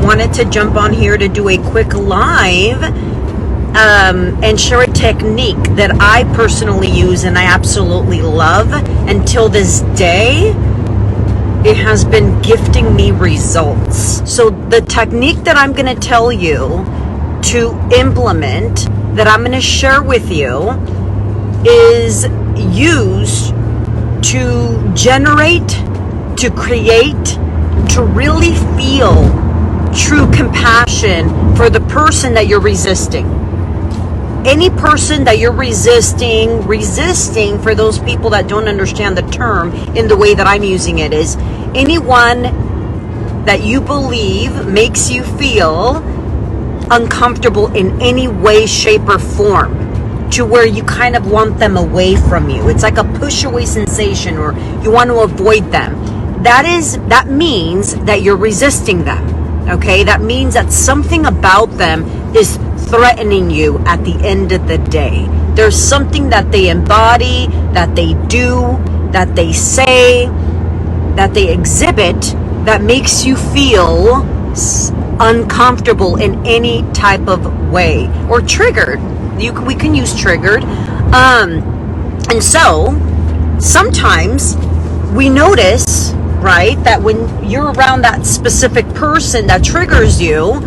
wanted to jump on here to do a quick live and share a technique that I personally use and I absolutely love. Until this day, it has been gifting me results. So the technique that I'm going to tell you to implement, that I'm going to share with you, is used to generate, to create, to really feel true compassion for the person that you're resisting. Any person that you're resisting, for those people that don't understand the term in the way that I'm using it, is anyone that you believe makes you feel uncomfortable in any way, shape, or form, to where you kind of want them away from you. It's like a push away sensation, or you want to avoid them. That means that you're resisting them. Okay, that means that something about them is threatening you at the end of the day. There's something that they embody, that they do, that they say, that they exhibit, that makes you feel uncomfortable in any type of way, or triggered. We can use triggered. And so sometimes we notice, right, that when you're around that specific person that triggers you,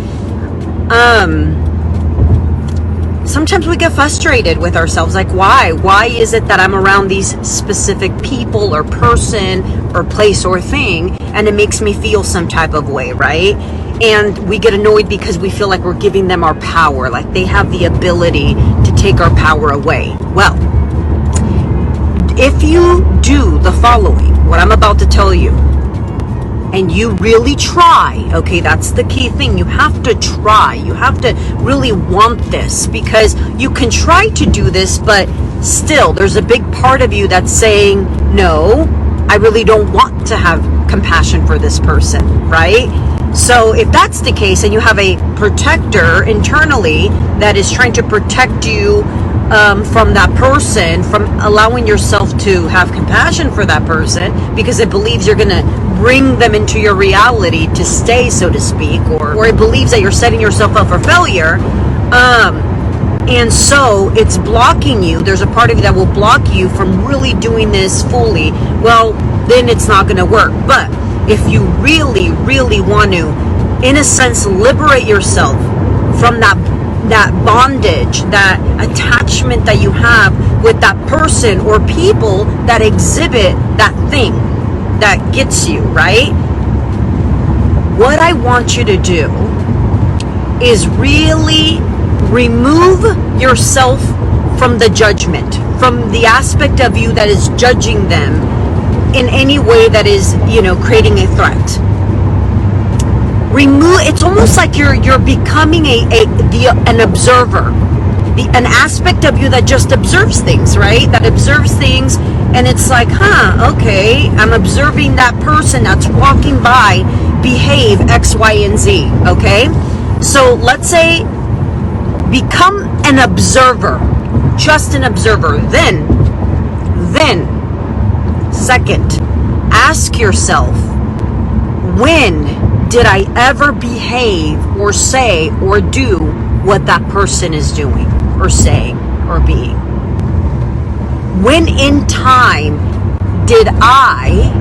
sometimes we get frustrated with ourselves. Like, why is it that I'm around these specific people or person or place or thing, and it makes me feel some type of way, right? And we get annoyed because we feel like we're giving them our power, like they have the ability to take our power away. Well, if you do the following, what I'm about to tell you, and you really try, okay, that's the key thing. You have to try. You have to really want this, because you can try to do this, but still there's a big part of you that's saying, no, I really don't want to have compassion for this person, right? So if that's the case, and you have a protector internally that is trying to protect you from that person, from allowing yourself to have compassion for that person, because it believes you're going to bring them into your reality to stay, so to speak, or it believes that you're setting yourself up for failure, and so it's blocking you. There's a part of you that will block you from really doing this fully. Well, then it's not going to work. But if you really, really want to, in a sense, liberate yourself from that bondage, that attachment that you have with that person or people that exhibit that thing that gets you, right? What I want you to do is really remove yourself from the judgment, from the aspect of you that is judging them in any way that is, creating a threat. It's almost like you're becoming an observer, an aspect of you that just observes things, right? That observes things, and it's like, okay, I'm observing that person that's walking by behave X, Y, and Z, okay? So let's say become an observer, just an observer. Then, second, ask yourself, when did I ever behave or say or do what that person is doing or saying or being? When in time did I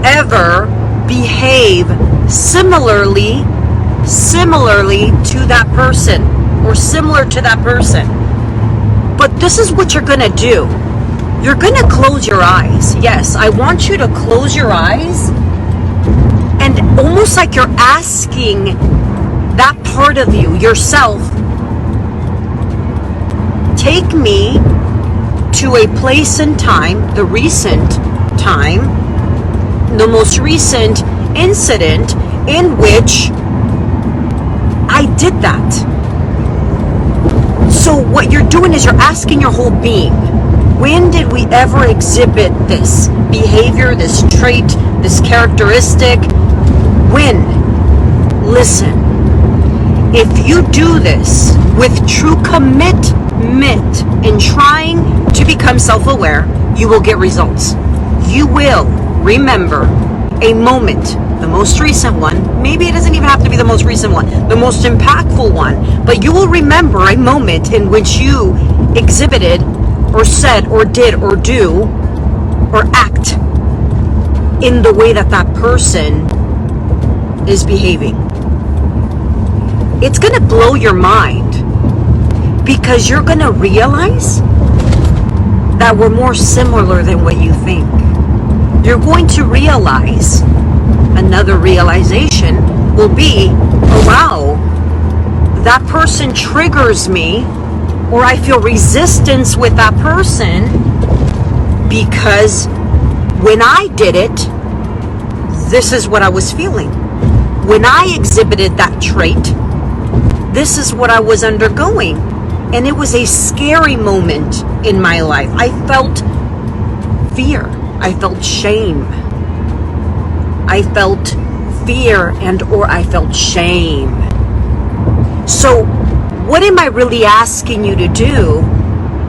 ever behave similarly to that person or similar to that person? But this is what you're going to do. You're going to close your eyes. Yes, I want you to close your eyes, and almost like you're asking that part of you, yourself, take me to a place and time, the recent time, the most recent incident in which I did that. So what you're doing is you're asking your whole being, when did we ever exhibit this behavior, this trait, this characteristic? When? Listen, if you do this with true commitment in trying to become self-aware, you will get results. You will remember a moment the most recent one, maybe it doesn't even have to be the most recent one, the most impactful one, but you will remember a moment in which you exhibited or said or did or do or act in the way that that person is behaving. It's going to blow your mind, because you're going to realize that we're more similar than what you think. You're going to realize, another realization will be, oh wow, that person triggers me, or I feel resistance with that person because when I did it, this is what I was feeling. When I exhibited that trait, this is what I was undergoing. And it was a scary moment in my life. I felt fear. I felt shame. I felt fear and or I felt shame. So what am I really asking you to do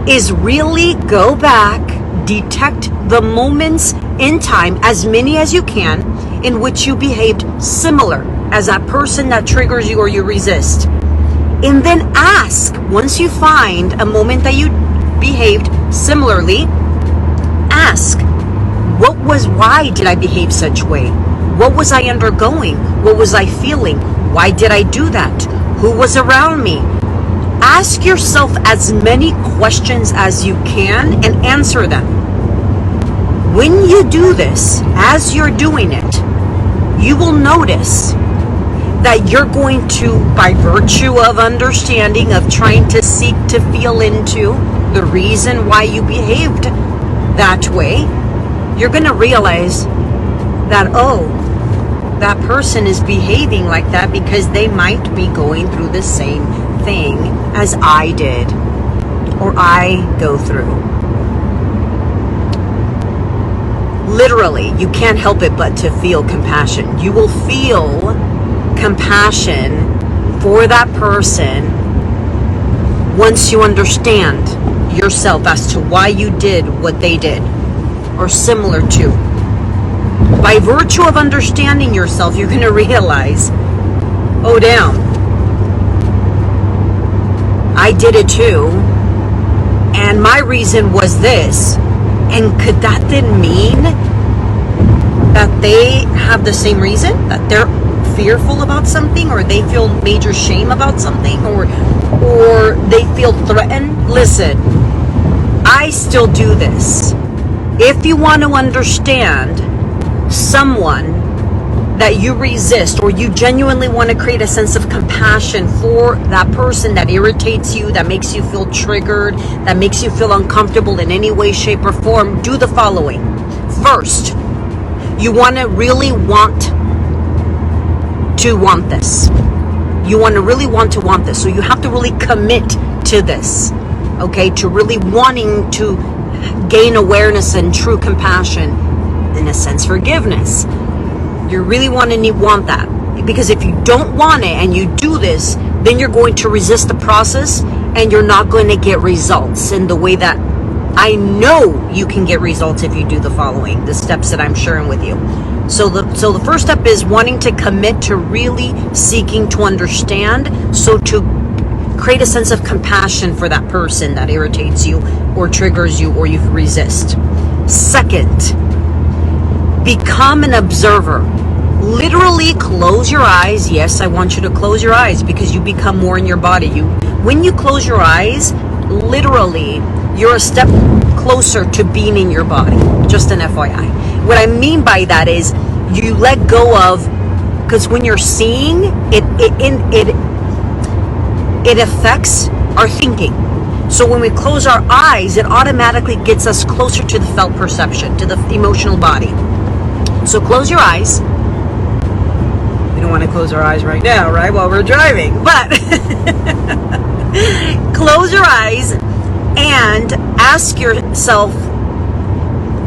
is really go back, detect the moments in time, as many as you can, in which you behaved similar as that person that triggers you or you resist. And then ask, once you find a moment that you behaved similarly, ask, why did I behave such a way? What was I undergoing? What was I feeling? Why did I do that? Who was around me? Ask yourself as many questions as you can and answer them. When you do this, as you're doing it, you will notice that you're going to, by virtue of understanding, of trying to seek to feel into the reason why you behaved that way, you're going to realize that, oh, that person is behaving like that because they might be going through the same thing as I did or I go through. Literally, you can't help it but to feel compassion. You will feel compassion for that person once you understand yourself as to why you did what they did or similar to. By virtue of understanding yourself, you're going to realize, oh damn, I did it too, and my reason was this. And could that then mean that they have the same reason, that they're fearful about something, or they feel major shame about something, or they feel threatened? Listen, I still do this. If you want to understand someone that you resist, or you genuinely want to create a sense of compassion for that person that irritates you, that makes you feel triggered, that makes you feel uncomfortable in any way, shape, or form, do the following. First, you want to really want this. You want to really want this. So you have to really commit to this, okay? To really wanting to gain awareness and true compassion, in a sense, forgiveness. You really want that. Because if you don't want it and you do this, then you're going to resist the process and you're not going to get results in the way that I know you can get results if you do the following, the steps that I'm sharing with you. So the first step is wanting to commit to really seeking to understand, so to create a sense of compassion for that person that irritates you or triggers you or you resist. Second, become an observer. Literally close your eyes. Yes, I want you to close your eyes because you become more in your body. When you close your eyes, literally, you're a step closer to being in your body. Just an FYI. What I mean by that is you let go of, because when you're seeing, it affects our thinking. So when we close our eyes, it automatically gets us closer to the felt perception, to the emotional body. So close your eyes. We don't want to close our eyes right now, right, while we're driving. But close your eyes and ask yourself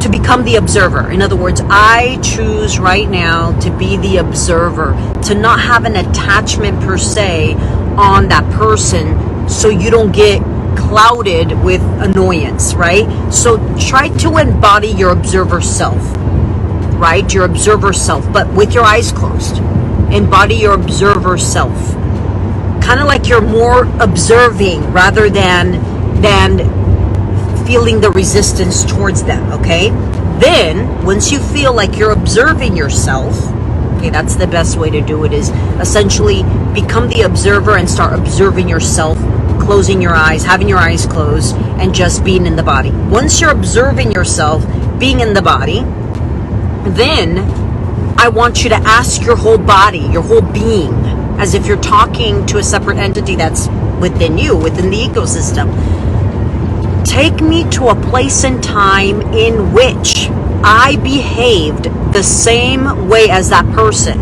to become the observer. In other words, I choose right now to be the observer, to not have an attachment per se on that person so you don't get clouded with annoyance, right? So try to embody your observer self. right? Your observer self, but with your eyes closed. Embody your observer self. Kind of like you're more observing rather than feeling the resistance towards them, okay? Then, once you feel like you're observing yourself, okay, that's the best way to do it, is essentially become the observer and start observing yourself, closing your eyes, having your eyes closed, and just being in the body. Once you're observing yourself, being in the body, then I want you to ask your whole body, your whole being, as if you're talking to a separate entity that's within you, within the ecosystem. Take me to a place and time in which I behaved the same way as that person.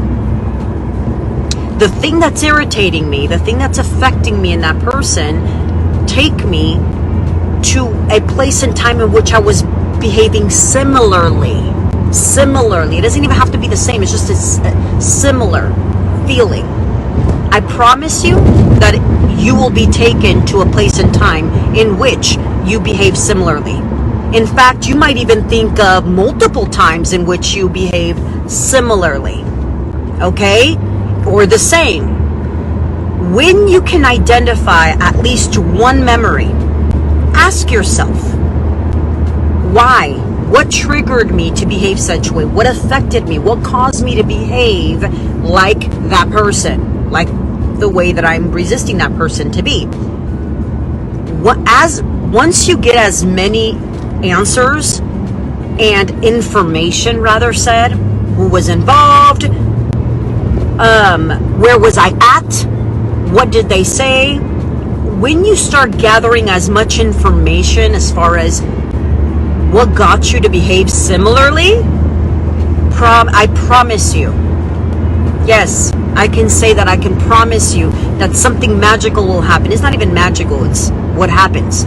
The thing that's irritating me, the thing that's affecting me in that person, take me to a place and time in which I was behaving similarly. Similarly. It doesn't even have to be the same. It's just a similar feeling. I promise you that you will be taken to a place and time in which you behave similarly. In fact, you might even think of multiple times in which you behave similarly. Okay? Or the same. When you can identify at least one memory, ask yourself, why? What triggered me to behave such a way? What affected me? What caused me to behave like that person? Like the way that I'm resisting that person to be. Once you get as many answers and information, rather said, who was involved, where was I at, what did they say, when you start gathering as much information as far as what got you to behave similarly, I promise you, yes, I can say that I can promise you that something magical will happen. It's not even magical, it's what happens.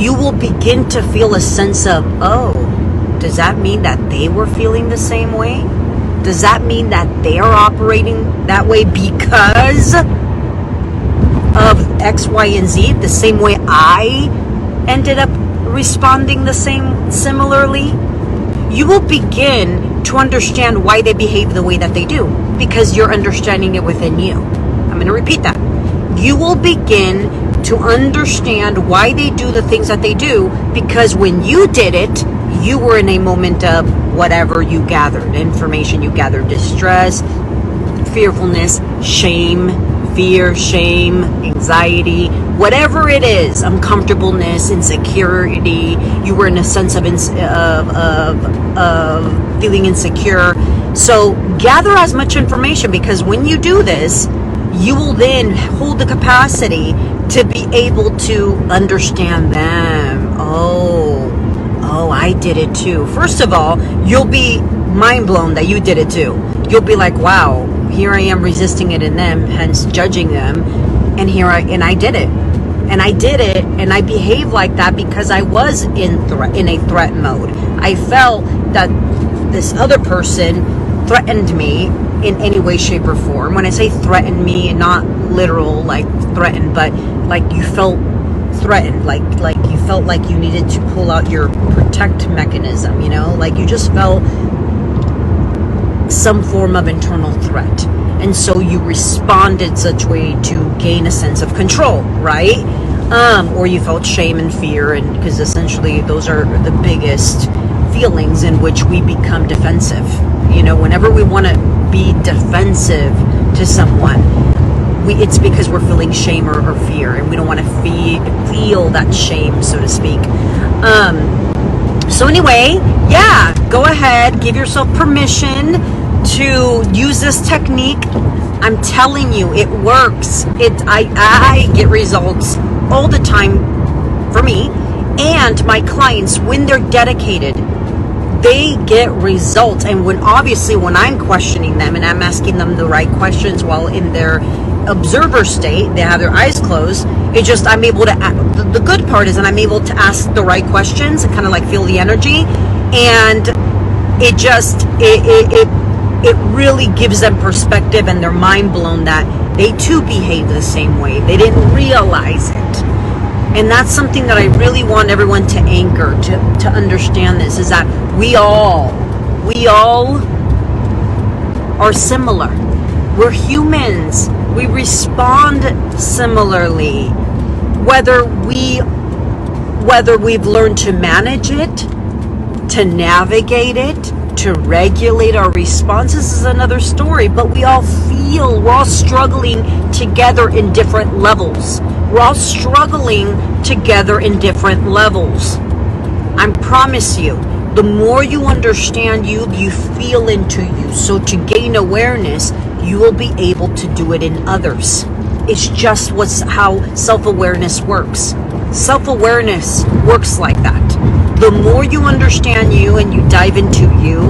You will begin to feel a sense of, oh, does that mean that they were feeling the same way? Does that mean that they are operating that way because of X, Y, and Z, the same way I ended up responding similarly? You will begin to understand why they behave the way that they do, because you're understanding it within you. I'm going to repeat that. You will begin to understand why they do the things that they do, because when you did it, you were in a moment of whatever you gathered, information you gathered, distress, fearfulness, shame, fear, shame, anxiety, whatever it is, uncomfortableness, insecurity. You were in a sense of feeling insecure. So gather as much information, because when you do this, you will then hold the capacity to be able to understand them. Oh, I did it too. First of all, you'll be mind blown that you did it too. You'll be like, wow, here I am resisting it in them, hence judging them, and I did it. And I did it, and I behaved like that because I was in a threat mode. I felt that this other person threatened me in any way, shape, or form. When I say threatened me, not literal like threatened, but like you felt threatened, like you felt like you needed to pull out your protect mechanism, like you just felt some form of internal threat. And so you responded such a way to gain a sense of control, right? Or you felt shame and fear, and because essentially those are the biggest feelings in which we become defensive. Whenever we want to be defensive to someone, it's because we're feeling shame or fear, and we don't want to feel that shame, so to speak. So anyway, yeah, go ahead, give yourself permission to use this technique. I'm telling you, it works. I get results all the time for me and my clients when they're dedicated. They get results. And when I'm questioning them and I'm asking them the right questions while in their observer state, they have their eyes closed, I'm able to, the good part is that I'm able to ask the right questions and kind of like feel the energy, and it really gives them perspective, and they're mind blown that they too behave the same way. They didn't realize it. And that's something that I really want everyone to anchor, to understand this, is that we all we all are similar. We're humans. We respond similarly. Whether we've learned to manage it, to navigate it, to regulate our responses is another story, but we're all struggling together in different levels. We're all struggling together in different levels. I promise you, the more you understand you feel into you. So to gain awareness, you will be able to do it in others. It's just how self-awareness works. Self-awareness works like that. The more you understand you and you dive into you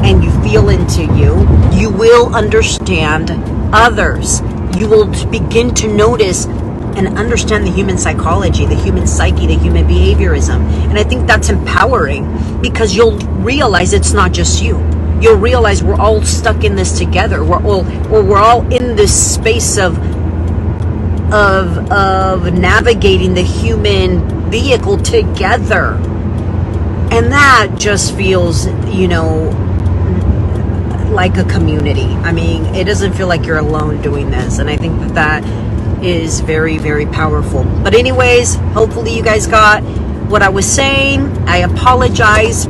and you feel into you, you will understand others. You will begin to notice and understand the human psychology, the human psyche, the human behaviorism. And I think that's empowering because you'll realize it's not just you. You'll realize we're all stuck in this together. We're all in this space of navigating the human vehicle together. And that just feels, like a community. I mean, it doesn't feel like you're alone doing this. And I think that is very, very powerful. But anyways, hopefully you guys got what I was saying. I apologize.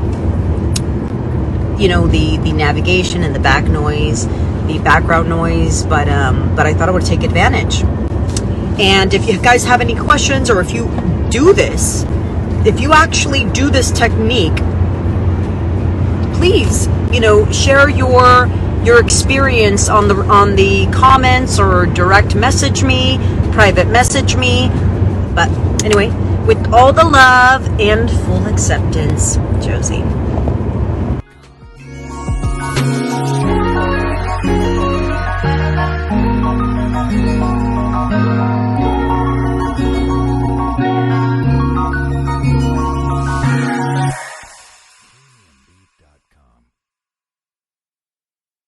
The navigation and the background noise, but I thought I would take advantage. And if you guys have any questions, or if you do this, if you actually do this technique, please, share your experience on the comments, or direct message me, private message me. But anyway, with all the love and full acceptance, Josie.